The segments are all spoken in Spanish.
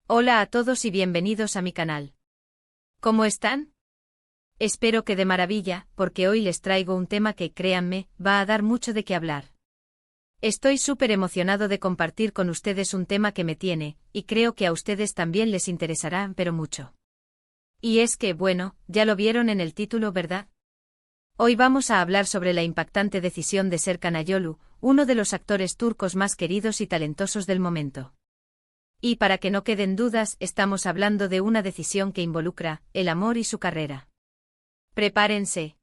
Hola a todos y bienvenidos a mi canal. ¿Cómo están? Espero que de maravilla, porque hoy les traigo un tema que, créanme, va a dar mucho de qué hablar. Estoy súper emocionado de compartir con ustedes un tema que me tiene, y creo que a ustedes también les interesará, pero mucho. Y es que, bueno, ya lo vieron en el título, ¿verdad? Hoy vamos a hablar sobre la impactante decisión de Serkan Ayolu, uno de los actores turcos más queridos y talentosos del momento. Y para que no queden dudas, estamos hablando de una decisión que involucra el amor y su carrera. Prepárense.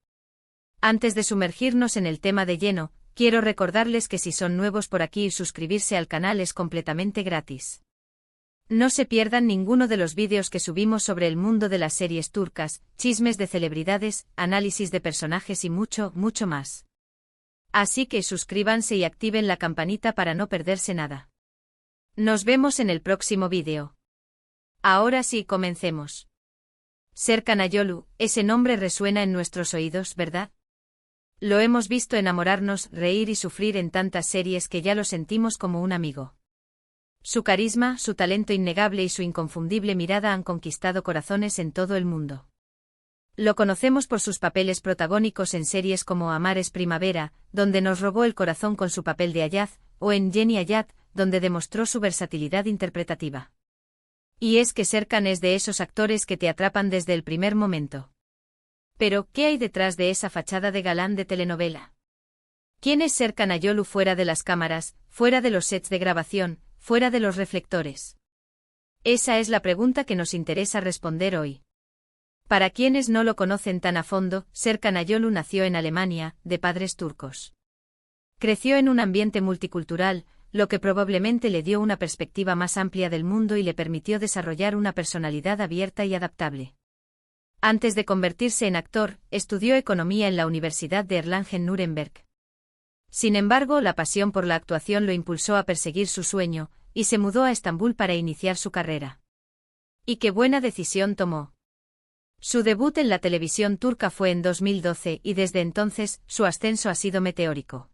Antes de sumergirnos en el tema de lleno, quiero recordarles que si son nuevos por aquí, suscribirse al canal es completamente gratis. No se pierdan ninguno de los vídeos que subimos sobre el mundo de las series turcas, chismes de celebridades, análisis de personajes y mucho, mucho más. Así que suscríbanse y activen la campanita para no perderse nada. Nos vemos en el próximo vídeo. Ahora sí, comencemos. Serkan Ayolu, ese nombre resuena en nuestros oídos, ¿verdad? Lo hemos visto enamorarnos, reír y sufrir en tantas series que ya lo sentimos como un amigo. Su carisma, su talento innegable y su inconfundible mirada han conquistado corazones en todo el mundo. Lo conocemos por sus papeles protagónicos en series como Amar es Primavera, donde nos robó el corazón con su papel de Ayaz, o en Yeni Hayat, donde demostró su versatilidad interpretativa. Y es que Serkan es de esos actores que te atrapan desde el primer momento. Pero, ¿qué hay detrás de esa fachada de galán de telenovela? ¿Quién es Serkan Ayolu fuera de las cámaras, fuera de los sets de grabación, fuera de los reflectores? Esa es la pregunta que nos interesa responder hoy. Para quienes no lo conocen tan a fondo, Serkan Ayolu nació en Alemania, de padres turcos. Creció en un ambiente multicultural, lo que probablemente le dio una perspectiva más amplia del mundo y le permitió desarrollar una personalidad abierta y adaptable. Antes de convertirse en actor, estudió economía en la Universidad de Erlangen-Nuremberg. Sin embargo, la pasión por la actuación lo impulsó a perseguir su sueño, y se mudó a Estambul para iniciar su carrera. Y qué buena decisión tomó. Su debut en la televisión turca fue en 2012 y desde entonces, su ascenso ha sido meteórico.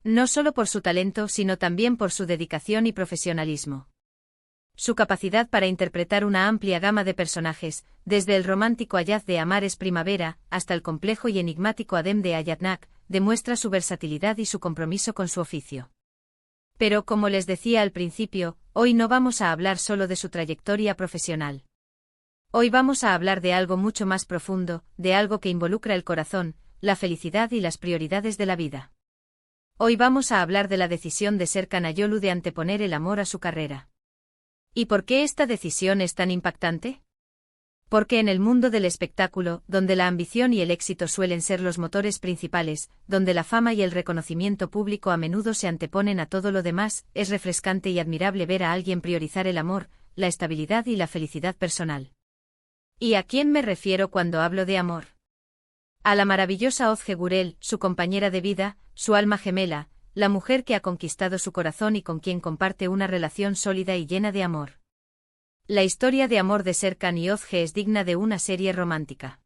No solo por su talento, sino también por su dedicación y profesionalismo. Su capacidad para interpretar una amplia gama de personajes, desde el romántico Ayaz de Amar es Primavera, hasta el complejo y enigmático Adem de Ayatnak, demuestra su versatilidad y su compromiso con su oficio. Pero como les decía al principio, hoy no vamos a hablar solo de su trayectoria profesional. Hoy vamos a hablar de algo mucho más profundo, de algo que involucra el corazón, la felicidad y las prioridades de la vida. Hoy vamos a hablar de la decisión de Serkan Ayolu de anteponer el amor a su carrera. ¿Y por qué esta decisión es tan impactante? Porque en el mundo del espectáculo, donde la ambición y el éxito suelen ser los motores principales, donde la fama y el reconocimiento público a menudo se anteponen a todo lo demás, es refrescante y admirable ver a alguien priorizar el amor, la estabilidad y la felicidad personal. ¿Y a quién me refiero cuando hablo de amor? A la maravillosa Özge Gürel, su compañera de vida, su alma gemela, la mujer que ha conquistado su corazón y con quien comparte una relación sólida y llena de amor. La historia de amor de Serkan y Özge es digna de una serie romántica.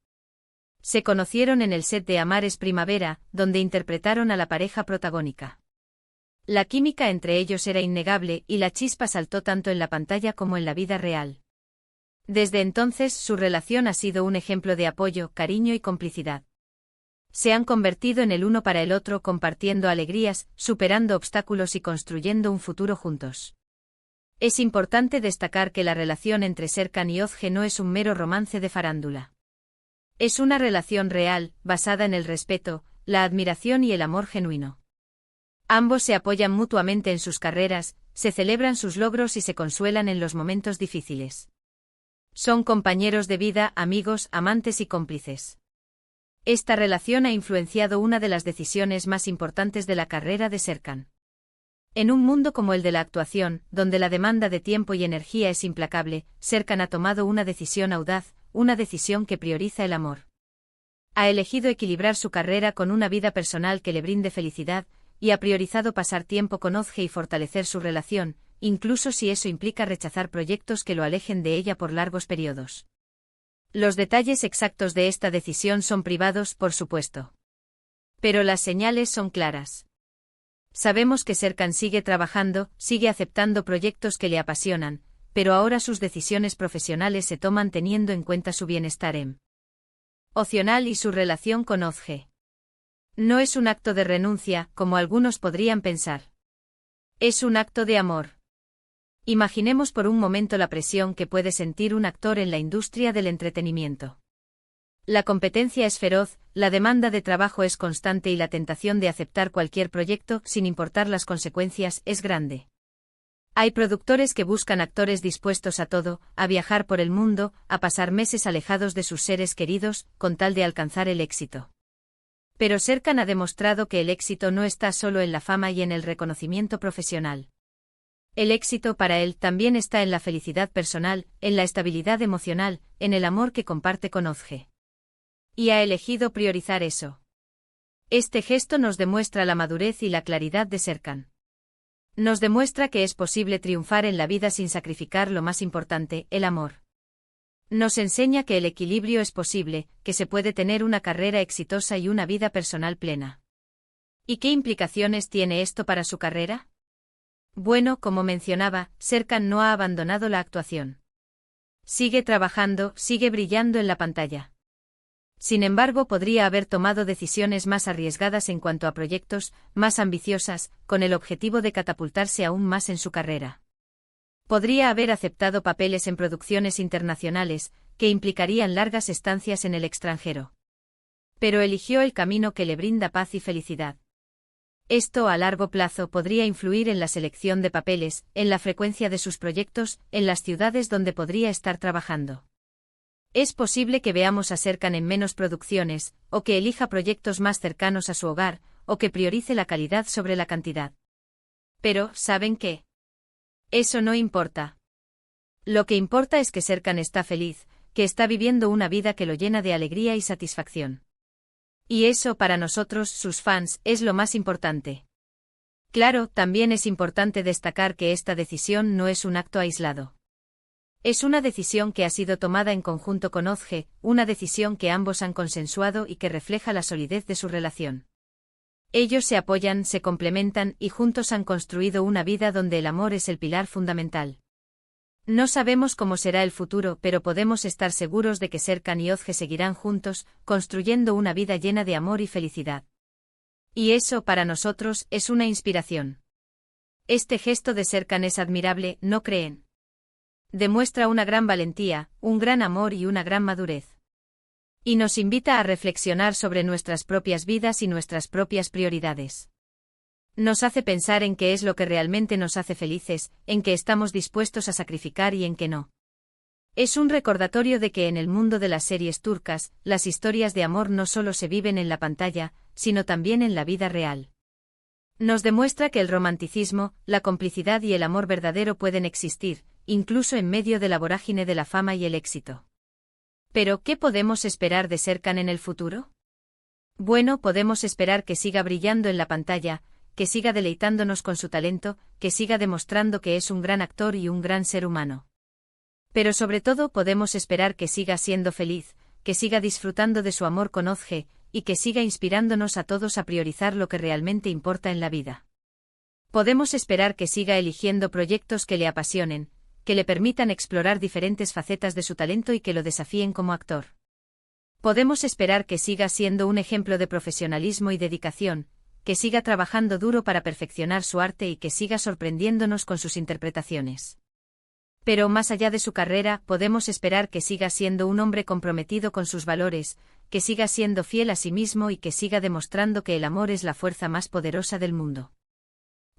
Se conocieron en el set de Amar es Primavera, donde interpretaron a la pareja protagónica. La química entre ellos era innegable y la chispa saltó tanto en la pantalla como en la vida real. Desde entonces, su relación ha sido un ejemplo de apoyo, cariño y complicidad. Se han convertido en el uno para el otro, compartiendo alegrías, superando obstáculos y construyendo un futuro juntos. Es importante destacar que la relación entre Serkan y Özge no es un mero romance de farándula. Es una relación real, basada en el respeto, la admiración y el amor genuino. Ambos se apoyan mutuamente en sus carreras, se celebran sus logros y se consuelan en los momentos difíciles. Son compañeros de vida, amigos, amantes y cómplices. Esta relación ha influenciado una de las decisiones más importantes de la carrera de Serkan. En un mundo como el de la actuación, donde la demanda de tiempo y energía es implacable, Serkan ha tomado una decisión audaz, una decisión que prioriza el amor. Ha elegido equilibrar su carrera con una vida personal que le brinde felicidad, y ha priorizado pasar tiempo con Özge y fortalecer su relación, incluso si eso implica rechazar proyectos que lo alejen de ella por largos periodos. Los detalles exactos de esta decisión son privados, por supuesto. Pero las señales son claras. Sabemos que Serkan sigue trabajando, sigue aceptando proyectos que le apasionan, pero ahora sus decisiones profesionales se toman teniendo en cuenta su bienestar emocional y su relación con Ozge. No es un acto de renuncia, como algunos podrían pensar. Es un acto de amor. Imaginemos por un momento la presión que puede sentir un actor en la industria del entretenimiento. La competencia es feroz, la demanda de trabajo es constante y la tentación de aceptar cualquier proyecto, sin importar las consecuencias, es grande. Hay productores que buscan actores dispuestos a todo, a viajar por el mundo, a pasar meses alejados de sus seres queridos, con tal de alcanzar el éxito. Pero Serkan ha demostrado que el éxito no está solo en la fama y en el reconocimiento profesional. El éxito para él también está en la felicidad personal, en la estabilidad emocional, en el amor que comparte con Ozge. Y ha elegido priorizar eso. Este gesto nos demuestra la madurez y la claridad de Serkan. Nos demuestra que es posible triunfar en la vida sin sacrificar lo más importante, el amor. Nos enseña que el equilibrio es posible, que se puede tener una carrera exitosa y una vida personal plena. ¿Y qué implicaciones tiene esto para su carrera? Bueno, como mencionaba, Serkan no ha abandonado la actuación. Sigue trabajando, sigue brillando en la pantalla. Sin embargo, podría haber tomado decisiones más arriesgadas en cuanto a proyectos, más ambiciosas, con el objetivo de catapultarse aún más en su carrera. Podría haber aceptado papeles en producciones internacionales, que implicarían largas estancias en el extranjero. Pero eligió el camino que le brinda paz y felicidad. Esto a largo plazo podría influir en la selección de papeles, en la frecuencia de sus proyectos, en las ciudades donde podría estar trabajando. Es posible que veamos a Serkan en menos producciones, o que elija proyectos más cercanos a su hogar, o que priorice la calidad sobre la cantidad. Pero, ¿saben qué? Eso no importa. Lo que importa es que Serkan está feliz, que está viviendo una vida que lo llena de alegría y satisfacción. Y eso para nosotros, sus fans, es lo más importante. Claro, también es importante destacar que esta decisión no es un acto aislado. Es una decisión que ha sido tomada en conjunto con Ozge, una decisión que ambos han consensuado y que refleja la solidez de su relación. Ellos se apoyan, se complementan y juntos han construido una vida donde el amor es el pilar fundamental. No sabemos cómo será el futuro, pero podemos estar seguros de que Serkan y Ozge seguirán juntos, construyendo una vida llena de amor y felicidad. Y eso, para nosotros, es una inspiración. Este gesto de Serkan es admirable, ¿no creen? Demuestra una gran valentía, un gran amor y una gran madurez. Y nos invita a reflexionar sobre nuestras propias vidas y nuestras propias prioridades. Nos hace pensar en qué es lo que realmente nos hace felices, en qué estamos dispuestos a sacrificar y en qué no. Es un recordatorio de que en el mundo de las series turcas, las historias de amor no solo se viven en la pantalla, sino también en la vida real. Nos demuestra que el romanticismo, la complicidad y el amor verdadero pueden existir, incluso en medio de la vorágine de la fama y el éxito. Pero, ¿qué podemos esperar de Serkan en el futuro? Bueno, podemos esperar que siga brillando en la pantalla, que siga deleitándonos con su talento, que siga demostrando que es un gran actor y un gran ser humano. Pero sobre todo podemos esperar que siga siendo feliz, que siga disfrutando de su amor con Ozge, y que siga inspirándonos a todos a priorizar lo que realmente importa en la vida. Podemos esperar que siga eligiendo proyectos que le apasionen, que le permitan explorar diferentes facetas de su talento y que lo desafíen como actor. Podemos esperar que siga siendo un ejemplo de profesionalismo y dedicación, que siga trabajando duro para perfeccionar su arte y que siga sorprendiéndonos con sus interpretaciones. Pero más allá de su carrera, podemos esperar que siga siendo un hombre comprometido con sus valores, que siga siendo fiel a sí mismo y que siga demostrando que el amor es la fuerza más poderosa del mundo.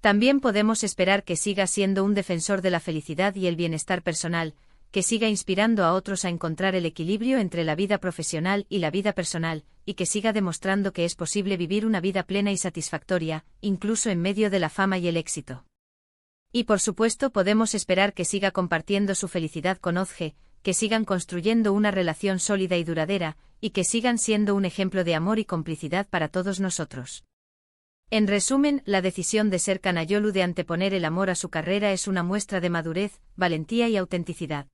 También podemos esperar que siga siendo un defensor de la felicidad y el bienestar personal, que siga inspirando a otros a encontrar el equilibrio entre la vida profesional y la vida personal, y que siga demostrando que es posible vivir una vida plena y satisfactoria, incluso en medio de la fama y el éxito. Y por supuesto podemos esperar que siga compartiendo su felicidad con Ozge, que sigan construyendo una relación sólida y duradera, y que sigan siendo un ejemplo de amor y complicidad para todos nosotros. En resumen, la decisión de Serkan Ayolu de anteponer el amor a su carrera es una muestra de madurez, valentía y autenticidad.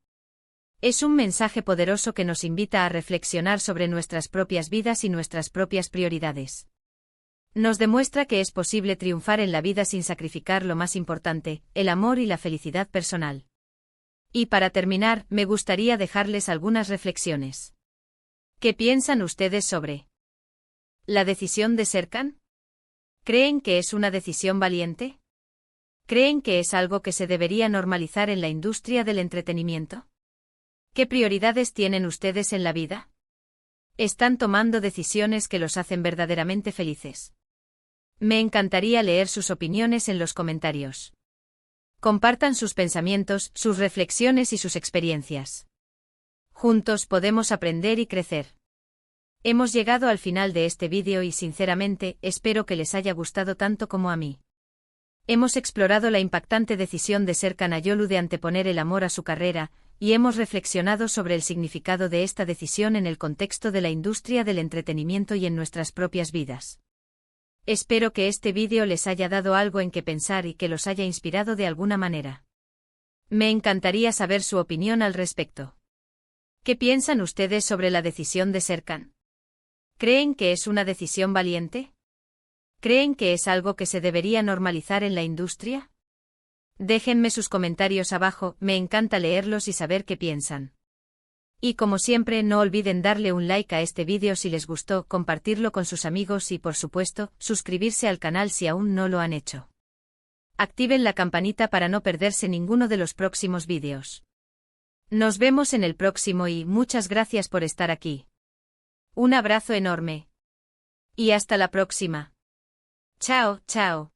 Es un mensaje poderoso que nos invita a reflexionar sobre nuestras propias vidas y nuestras propias prioridades. Nos demuestra que es posible triunfar en la vida sin sacrificar lo más importante, el amor y la felicidad personal. Y para terminar, me gustaría dejarles algunas reflexiones. ¿Qué piensan ustedes sobre la decisión de Serkan? ¿Creen que es una decisión valiente? ¿Creen que es algo que se debería normalizar en la industria del entretenimiento? ¿Qué prioridades tienen ustedes en la vida? ¿Están tomando decisiones que los hacen verdaderamente felices? Me encantaría leer sus opiniones en los comentarios. Compartan sus pensamientos, sus reflexiones y sus experiencias. Juntos podemos aprender y crecer. Hemos llegado al final de este vídeo y sinceramente, espero que les haya gustado tanto como a mí. Hemos explorado la impactante decisión de Serkan Ayolu de anteponer el amor a su carrera, y hemos reflexionado sobre el significado de esta decisión en el contexto de la industria del entretenimiento y en nuestras propias vidas. Espero que este vídeo les haya dado algo en que pensar y que los haya inspirado de alguna manera. Me encantaría saber su opinión al respecto. ¿Qué piensan ustedes sobre la decisión de Serkan? ¿Creen que es una decisión valiente? ¿Creen que es algo que se debería normalizar en la industria? Déjenme sus comentarios abajo, me encanta leerlos y saber qué piensan. Y como siempre, no olviden darle un like a este vídeo si les gustó, compartirlo con sus amigos y, por supuesto, suscribirse al canal si aún no lo han hecho. Activen la campanita para no perderse ninguno de los próximos vídeos. Nos vemos en el próximo y muchas gracias por estar aquí. Un abrazo enorme. Y hasta la próxima. Chao, chao.